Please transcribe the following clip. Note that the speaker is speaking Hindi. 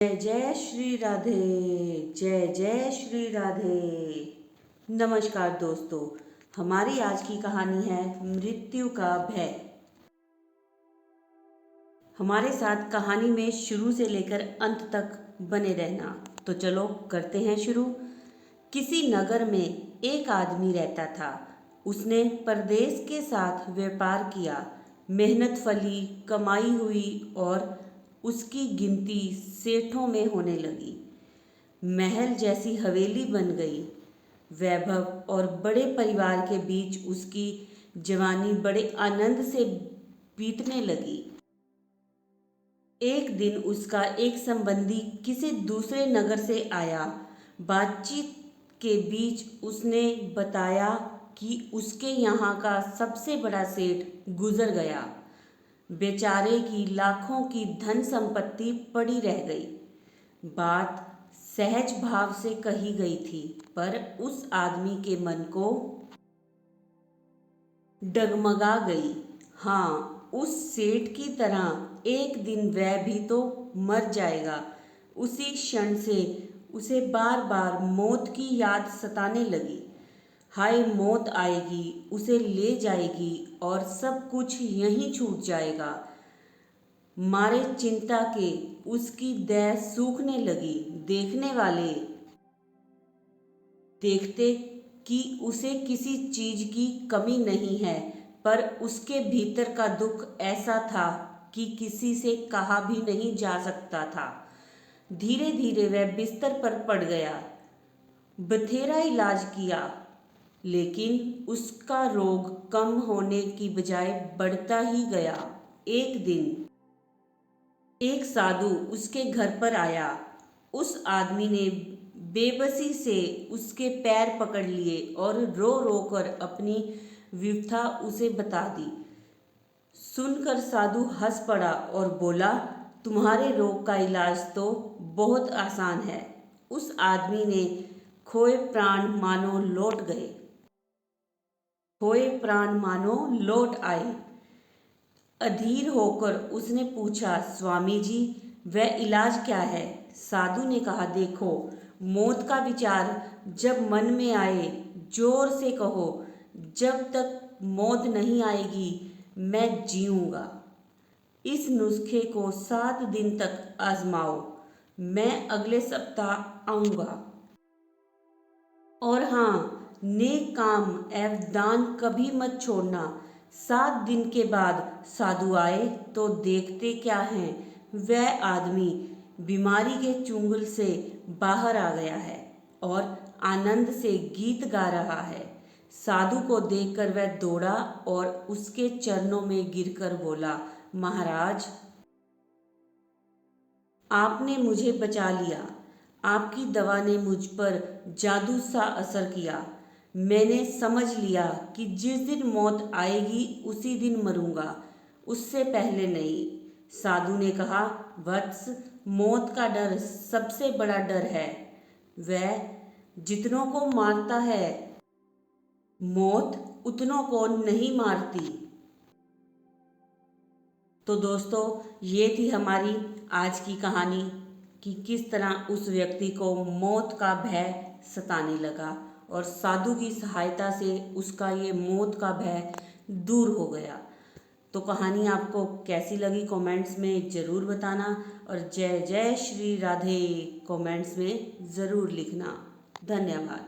जय जय श्री राधे। जय जय श्री राधे। नमस्कार दोस्तों, हमारी आज की कहानी है मृत्यु का भय। हमारे साथ कहानी में शुरू से लेकर अंत तक बने रहना। तो चलो करते हैं शुरू। किसी नगर में एक आदमी रहता था। उसने परदेश के साथ व्यापार किया। मेहनत फली, कमाई हुई और उसकी गिनती सेठों में होने लगी। महल जैसी हवेली बन गई। वैभव और बड़े परिवार के बीच उसकी जवानी बड़े आनंद से बीतने लगी। एक दिन उसका एक संबंधी किसी दूसरे नगर से आया। बातचीत के बीच उसने बताया कि उसके यहाँ का सबसे बड़ा सेठ गुजर गया। बेचारे की लाखों की धन संपत्ति पड़ी रह गई। बात सहज भाव से कही गई थी, पर उस आदमी के मन को डगमगा गई। हाँ, उस सेठ की तरह एक दिन वह भी तो मर जाएगा। उसी क्षण से उसे बार बार मौत की याद सताने लगी। हाय, मौत आएगी, उसे ले जाएगी और सब कुछ यहीं छूट जाएगा। मारे चिंता के उसकी देह सूखने लगी। देखने वाले देखते कि उसे किसी चीज की कमी नहीं है, पर उसके भीतर का दुख ऐसा था कि किसी से कहा भी नहीं जा सकता था। धीरे धीरे वह बिस्तर पर पड़ गया। बथेरा इलाज किया, लेकिन उसका रोग कम होने की बजाय बढ़ता ही गया। एक दिन एक साधु उसके घर पर आया। उस आदमी ने बेबसी से उसके पैर पकड़ लिए और रो रो कर अपनी व्यथा उसे बता दी। सुनकर साधु हंस पड़ा और बोला, तुम्हारे रोग का इलाज तो बहुत आसान है। उस आदमी ने खोए प्राण मानो लौट गए। खोए प्राण मानो लौट आए। अधीर होकर उसने पूछा, स्वामी जी, वह इलाज क्या है? साधु ने कहा, देखो, मौत का विचार जब मन में आए, जोर से कहो, जब तक मौत नहीं आएगी मैं जीऊँगा। इस नुस्खे को 7 दिन तक आजमाओ। मैं अगले सप्ताह आऊँगा। और हाँ, नेक काम एवं दान कभी मत छोड़ना। 7 दिन के बाद साधु आए तो देखते क्या है, वह आदमी बीमारी के चुंगल से बाहर आ गया है और आनंद से गीत गा रहा है। साधु को देखकर वह दौड़ा और उसके चरणों में गिरकर बोला, महाराज, आपने मुझे बचा लिया। आपकी दवा ने मुझ पर जादू सा असर किया। मैंने समझ लिया कि जिस दिन मौत आएगी उसी दिन मरूंगा, उससे पहले नहीं। साधु ने कहा, वत्स, मौत का डर सबसे बड़ा डर है। वह जितनों को मारता है, मौत उतनों को नहीं मारती। तो दोस्तों, ये थी हमारी आज की कहानी कि किस तरह उस व्यक्ति को मौत का भय सताने लगा और साधु की सहायता से उसका ये मौत का भय दूर हो गया। तो कहानी आपको कैसी लगी कमेंट्स में ज़रूर बताना और जय जय श्री राधे कमेंट्स में ज़रूर लिखना। धन्यवाद।